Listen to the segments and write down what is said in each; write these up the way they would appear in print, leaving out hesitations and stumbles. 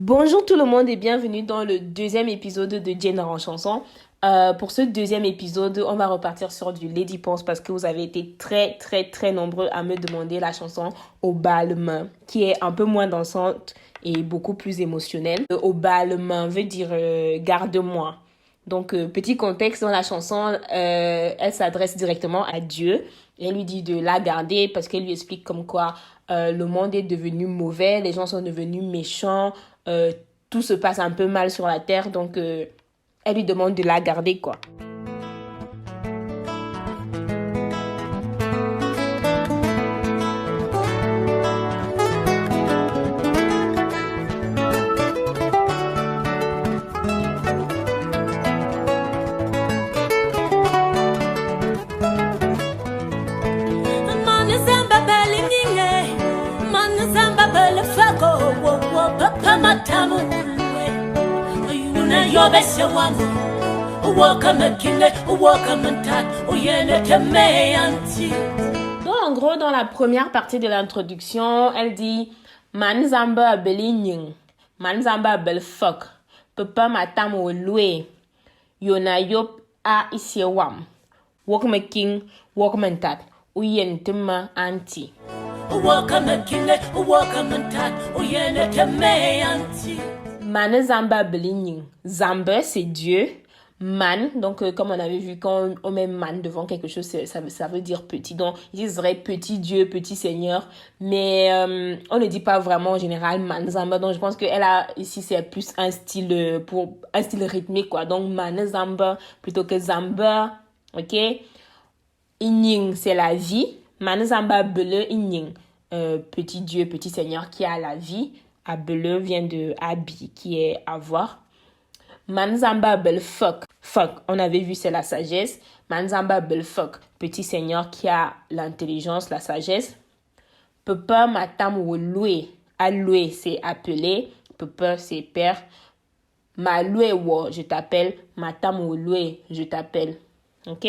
Bonjour tout le monde et bienvenue dans le deuxième épisode de Jenna en chanson. Pour ce deuxième épisode, on va repartir sur du Lady Pons parce que vous avez été très nombreux à me demander la chanson Au bas le main, qui est un peu moins dansante et beaucoup plus émotionnelle. Au bas le main veut dire garde-moi. Donc, petit contexte dans la chanson, elle s'adresse directement à Dieu. Et elle lui dit de la garder parce qu'elle lui explique comme quoi le monde est devenu mauvais, les gens sont devenus méchants, tout se passe un peu mal sur la terre. Donc, elle lui demande de la garder, quoi. Donc, en gros, dans la première partie de l'introduction, elle dit Manzamba beligning, Manzamba belfok, Papa matam wolwe, Yona yop a isiewam, Wokmaking, Wokmantat, Uyentima anti. Man Zamba beligning. Zamba, c'est Dieu. Man, donc comme on avait vu quand on met man devant quelque chose, ça veut dire petit. Donc, ils disent petit Dieu, petit Seigneur. Mais on ne dit pas vraiment en général man Zamba. Donc, je pense qu'elle a ici, c'est plus un style rythmique, quoi. Donc, man Zamba plutôt que Zamba. Ok? Inying, c'est la vie. Man Zamba bele inying. Petit Dieu, petit Seigneur qui a la vie. Abele vient de abi, qui est avoir. Manzamba belfok. Fok, on avait vu, c'est la sagesse. Manzamba belfok, petit Seigneur qui a l'intelligence, la sagesse. Papa matam wolue. Alloué, c'est appeler. Papa, c'est père. Maloué wo, je t'appelle. Matam wolue, je t'appelle. Ok?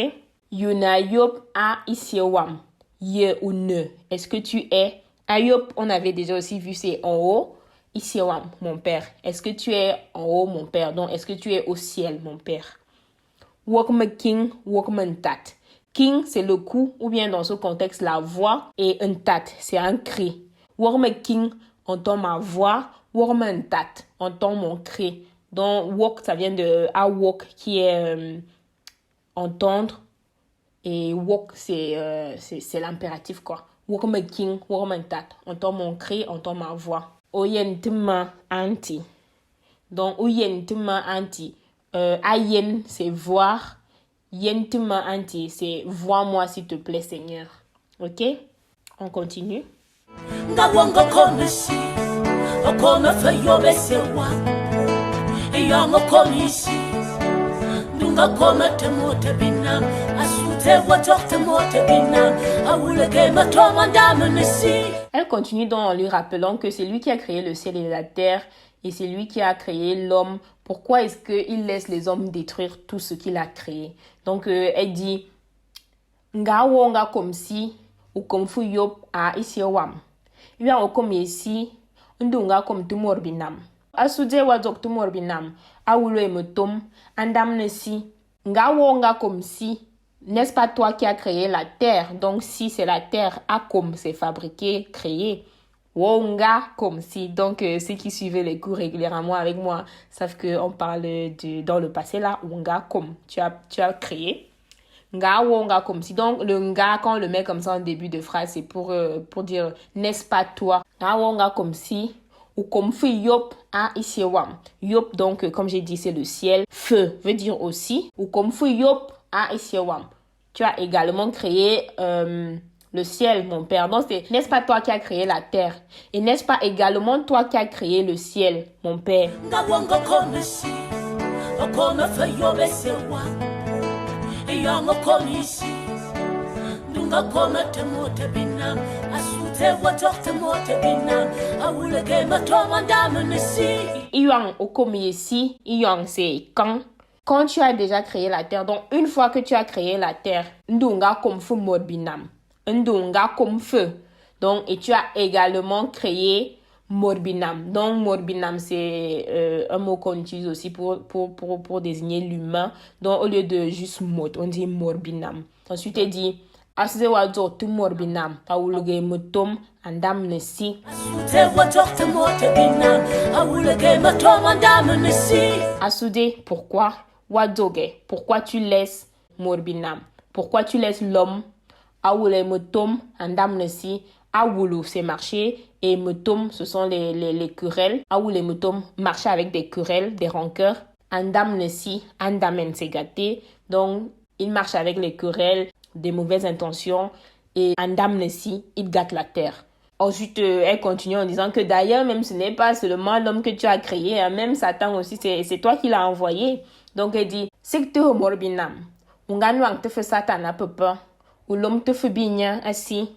Yuna yop a isiewam. Ye ou ne. Est-ce que tu es? Ayop, on avait déjà aussi vu, c'est en haut. Ici, mon père. Est-ce que tu es en haut, mon père? Donc, est-ce que tu es au ciel, mon père? Wokme king, wokme tat. King, c'est le coup, ou bien dans ce contexte, la voix. Et un tat, c'est un cri. Wokme king, entend ma voix. Wokme tat, entend mon cri. Donc, wok, ça vient de awok, qui est entendre. Et wok, c'est l'impératif, quoi. Wokme king, wokme tat. Entend mon cri, entend ma voix. Oyentima anti. Donc, oyentima anti. Ayen, c'est voir. Yentima anti, c'est vois-moi s'il te plaît, Seigneur. Ok? On continue. Elle continue donc en lui rappelant que c'est lui qui a créé le ciel et la terre et c'est lui qui a créé l'homme. Pourquoi est-ce qu'il laisse les hommes détruire tout ce qu'il a créé? Donc elle dit nga wonga comme si ou comme fu yop a isiewam. Yua comme ici ndunga comme tumor binam. Asude wazok tumor binam. Awulo emetom andam nesi. Nga wonga comme si. N'est-ce pas toi qui as créé la terre? Donc, si c'est la terre, akom, c'est fabriqué, créé. Wonga, comme si. Donc, ceux qui suivaient les cours régulièrement avec moi savent qu'on parle dans le passé là. Wonga, comme. Tu as créé. Nga, wonga, comme si. Donc, le nga, quand on le met comme ça en début de phrase, c'est pour dire, n'est-ce pas toi? Nga, wonga, comme si. Ou comme feu yop a isiewam. Yop, donc, comme j'ai dit, c'est le ciel. Feu veut dire aussi. Ou comme feu yop a isiewam. Tu as également créé le ciel, mon père. Donc, n'est-ce pas toi qui as créé la terre? Et n'est-ce pas également toi qui as créé le ciel, mon père? Iyang okomiesi, Iyang c'est quand tu as déjà créé la terre. Donc une fois que tu as créé la terre, ndunga comme feu modbinam, ndunga comme feu. Donc et tu as également créé Morbinam. Donc, Morbinam, c'est un mot qu'on utilise aussi pour désigner l'humain. Donc, au lieu de juste mot, on dit Morbinam. Ensuite, il dit Asde wazo tu Morbinam. Awuluge mutum andam nesi. Asude, pourquoi? Wazoge, pourquoi tu laisses Morbinam? Pourquoi tu laisses l'homme? Awule mutum andam nesi. Awulu, c'est marcher. Et mutum, ce sont les querelles. Awule mutum, marcher avec des querelles, des rancœurs. Andam nesi, andamen, c'est gâté. Donc, il marche avec les querelles, des mauvaises intentions. Et andam nesi, il gâte la terre. Ensuite, elle continue en disant que d'ailleurs, même ce n'est pas seulement l'homme que tu as créé, hein, même Satan aussi, c'est toi qui l'as envoyé. Donc, elle dit, c'est que tu es morbinam. Unganuang te fait Satan à peu pas. Ou l'homme te fait bien ainsi.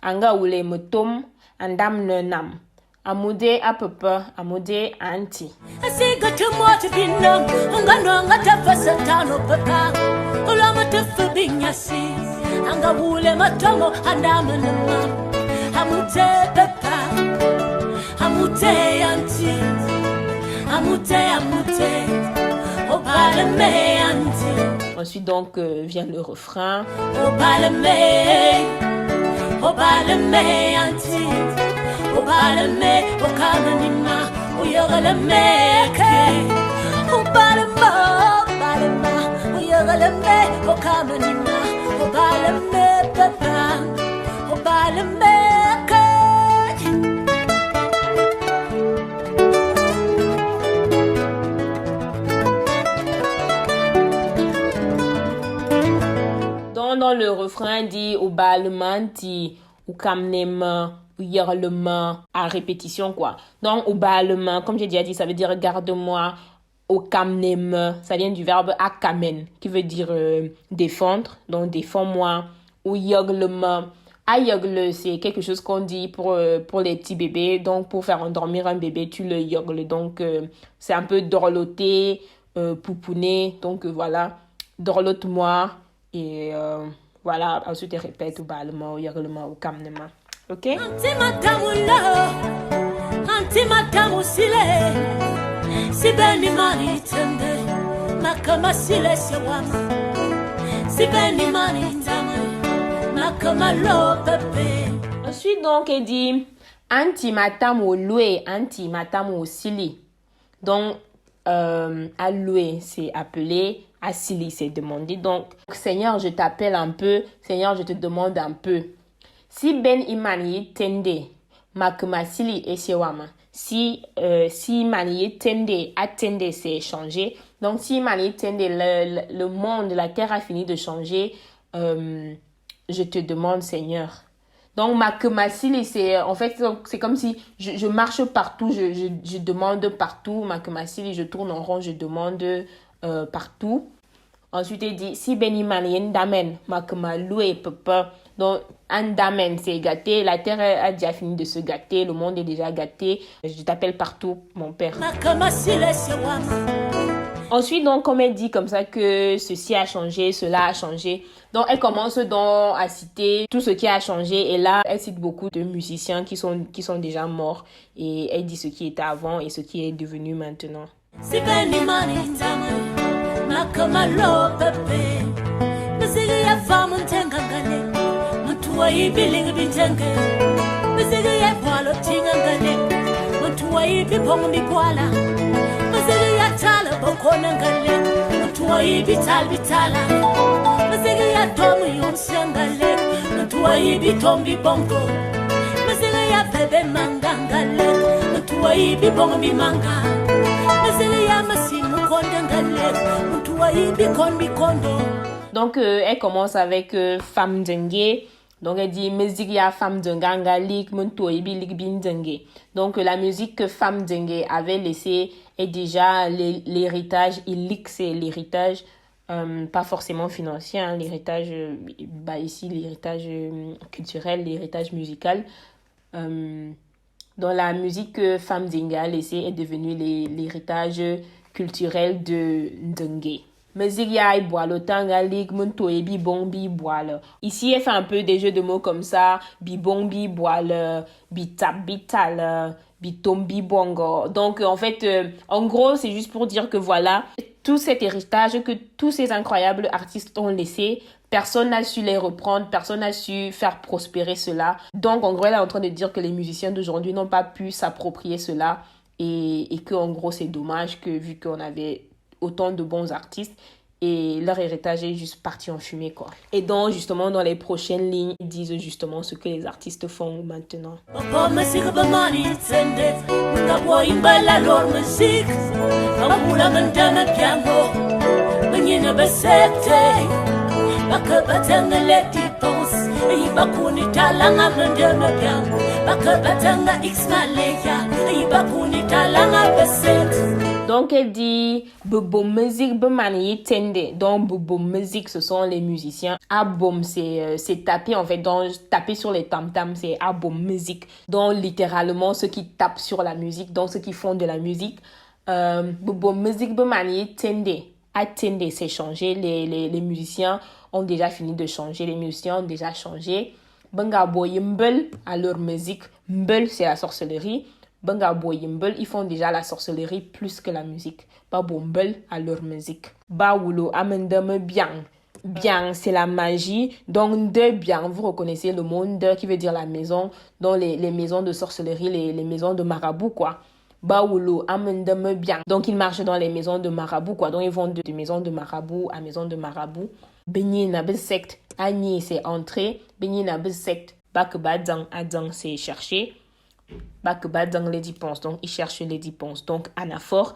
Anga ule mutum andam nenam. Amude à peu pas, amude anti. Asiga te moite binam. Unganuang te fait Satan au papa. Ou l'homme te fait bien si. Anga ule mutum andam nenam. Amute papa, amute anti, amute, au balme anti. Ensuite donc vient le refrain. Au balme anti, au balme, au kamanima, au yoralame, au balma, au yoralame, au kamanima, au balme papa, au balme. Dans le refrain dit au balmanti ou kamnema ou yerlema à répétition quoi. Donc au balma comme j'ai déjà dit ça veut dire regarde-moi. Au kamnema ça vient du verbe akamen qui veut dire défendre, donc défends-moi. Ou yerlema ayogle c'est quelque chose qu'on dit pour les petits bébés, donc pour faire endormir un bébé tu le yogle, donc c'est un peu dorloter, pouponner, donc voilà, dorlote-moi. Et voilà, ensuite, elle répète au ballement, au yerlement, au kamnema. Ok? Ensuite, donc, elle dit Anti matam au loué, anti matam au sili. Donc, alloué, c'est appeler. Asili, c'est demander. Donc, Seigneur, je t'appelle un peu. Seigneur, je te demande un peu. Si ben imani tende, makumasili et sewama. Si mani tende, attende, c'est changer. Donc, si mani tende, le monde, la terre a fini de changer, je te demande, Seigneur. Donc, makumasili, c'est comme si je marche partout, je demande partout. Makumasili, je tourne en rond, je demande partout. Ensuite, il dit si beniman yendamen makma loué papa. Donc, andamen c'est gâté. La terre a déjà fini de se gâter. Le monde est déjà gâté. Je t'appelle partout, mon père. Ensuite, donc, comme elle dit comme ça que ceci a changé, cela a changé. Donc, elle commence donc à citer tout ce qui a changé. Et là, elle cite beaucoup de musiciens qui sont déjà morts. Et elle dit ce qui était avant et ce qui est devenu maintenant. Makamalo pepe Mizigi ya famu ntengangane Mutuwa ibilingi bitenge Mizigi ya palo tingangane Mutuwa ibi pongu mikwala Mizigi ya tala bokona ngale Mutuwa ibi bitala Mizigi ya tomu yonsiangale Mutuwa ibi tombi bongo Mizigi ya bebe mangangale Mutuwa ibi bongo mimanga Mizigi ya masimu kondangale Donc, elle commence avec femme dengue. Donc, elle dit musique ya femme dengue lik munto ibi lik bin dengue. Donc, la musique que femme dengue avait laissée est déjà l'héritage. Illik, c'est l'héritage, pas forcément financier, hein, l'héritage, ici, l'héritage culturel, l'héritage musical. Donc, la musique que femme dengue a laissée est devenue l'héritage culturel de Ndenge. Musique ya boile tanga lig munto et bibon bi boile. Ici, elle fait un peu des jeux de mots comme ça. Bibon bi boile, bitap bital, bitom bibongo. Donc, en fait, en gros, c'est juste pour dire que voilà, tout cet héritage que tous ces incroyables artistes ont laissé, personne n'a su les reprendre, personne n'a su faire prospérer cela. Donc, en gros, elle est en train de dire que les musiciens d'aujourd'hui n'ont pas pu s'approprier cela et que, en gros, c'est dommage que vu qu'on avait autant de bons artistes et leur héritage est juste parti en fumée, quoi. Et donc, justement, dans les prochaines lignes, ils disent justement ce que les artistes font maintenant. Donc elle dit bobo musique bemani tende. Donc bobo musique ce sont les musiciens. Abom c'est taper en fait, donc taper sur les tam-tams c'est abom musique. Donc littéralement ceux qui tapent sur la musique, donc ceux qui font de la musique. Bobo musique bemani tende. Attendez, c'est changé. Les musiciens ont déjà fini de changer. Les musiciens ont déjà changé. Benga boy mbel à leur musique. Mbel c'est la sorcellerie. Benga boy mbel, ils font déjà la sorcellerie plus que la musique. Ba bombel à leur musique. Ba wulo amendeme bien. Bien, c'est la magie. Donc, de bien, vous reconnaissez le mot de qui veut dire la maison. Donc, les maisons de sorcellerie, les maisons de marabout, quoi. Baoulo, amendeme bien. Donc, ils marchent dans les maisons de marabout, quoi. Donc, ils vont de maison de marabout à maison de marabout. Benye na secte. Agni, c'est entrer. Benye na secte. Bak badang, adang, c'est chercher. Bak badang, les dépenses. Donc, ils cherchent les dépenses. Donc, anaphore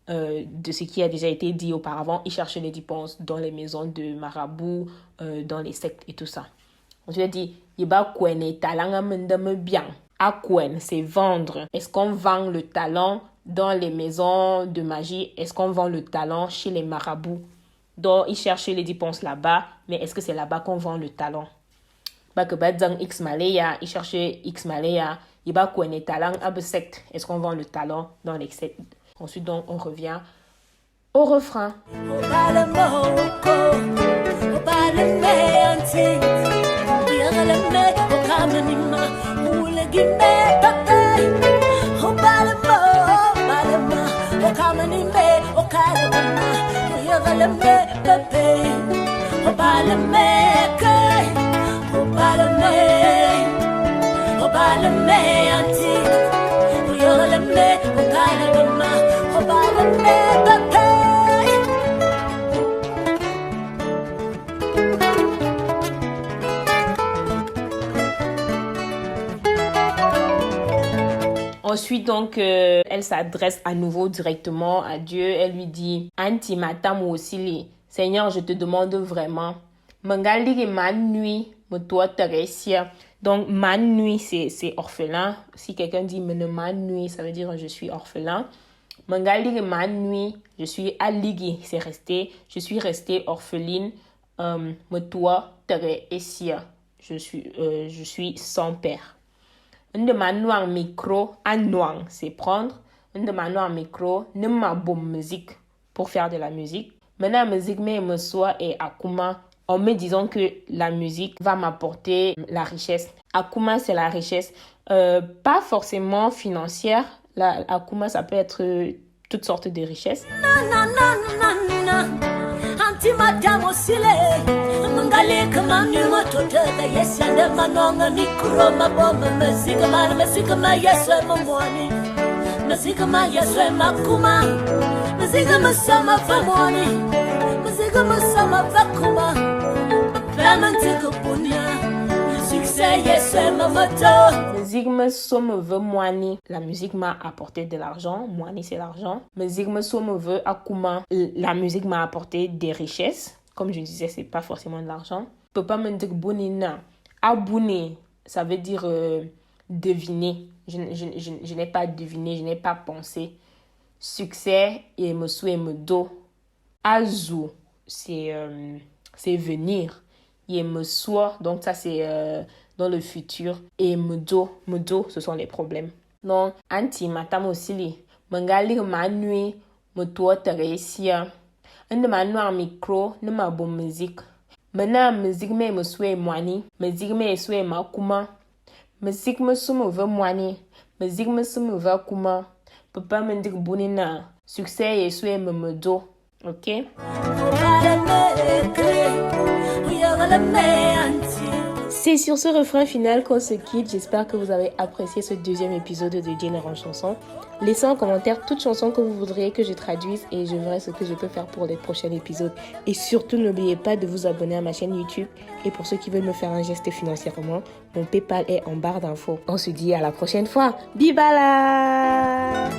de ce qui a déjà été dit auparavant. Ils cherchent les dépenses dans les maisons de marabout, dans les sectes et tout ça. Ensuite, il dit, Yeba kwene talang amendeme bien. Akwen, c'est vendre. Est-ce qu'on vend le talent dans les maisons de magie? Est-ce qu'on vend le talent chez les marabouts? Donc, ils cherchent les dépenses là-bas, mais est-ce que c'est là-bas qu'on vend le talent? Bakebadzang X Malaya, ils cherchent X Malaya. Iba Kwene talent absect. Est-ce qu'on vend le talent dans les sectes? Ensuite, donc, on revient au refrain. Ensuite, donc, elle s'adresse à nouveau directement à Dieu. Elle lui dit, Anti matam osili. Seigneur, je te demande vraiment. Mangali man nuit, me toi Teresia. Donc, man nuit, c'est orphelin. Si quelqu'un dit, me man nuit, ça veut dire je suis orphelin. Mangali man nuit, je suis aligi, c'est resté. Je suis restée orpheline. Me toi Teresia. Je suis sans père. Un de ma micro, un noir, c'est prendre. Un de ma micro, ne ma bonne musique pour faire de la musique. Maintenant, la musique me soit et akuma, en me disant que la musique va m'apporter la richesse. Akuma, c'est la richesse, pas forcément financière. La akuma, ça peut être toutes sortes de richesses. Madame aussi mangale kama nyuma tota yesanda manonga mikro mabomba masika ma yeswe mamwani masika ma yeswe makuma masika masama famwani masika masama fakuma famantiko punya succès yeswe mamoto musique me somme veut moani. La musique m'a apporté de l'argent. Moani, c'est l'argent. Musique me somme veut akuma. La musique m'a apporté des richesses. Comme je disais, c'est pas forcément de l'argent. Je peux pas me dire bonina. Abouné, ça veut dire deviner. Je n'ai pas deviné, je n'ai pas pensé. Succès et me sou et me do. Azu, c'est venir. Et me soit, donc ça c'est dans le futur. Et me do, ce sont les problèmes. Donc, anti matam aussi, mangali ma nuit, me toi teresia. ne m'a noir micro, ne m'a bon musique. Maintenant, musique me souhaite moini, musique me souhaite ma kuma. Musique me soume veut moini, musique me soume veut kuma. Papa me dit bonina, succès et souhait me do. Ok? C'est sur ce refrain final qu'on se quitte. J'espère que vous avez apprécié ce deuxième épisode de Jane en chanson. Laissez en commentaire toute chanson que vous voudriez que je traduise et je verrai ce que je peux faire pour les prochains épisodes. Et surtout, n'oubliez pas de vous abonner à ma chaîne YouTube. Et pour ceux qui veulent me faire un geste financièrement, mon PayPal est en barre d'infos. On se dit à la prochaine fois. Bibala!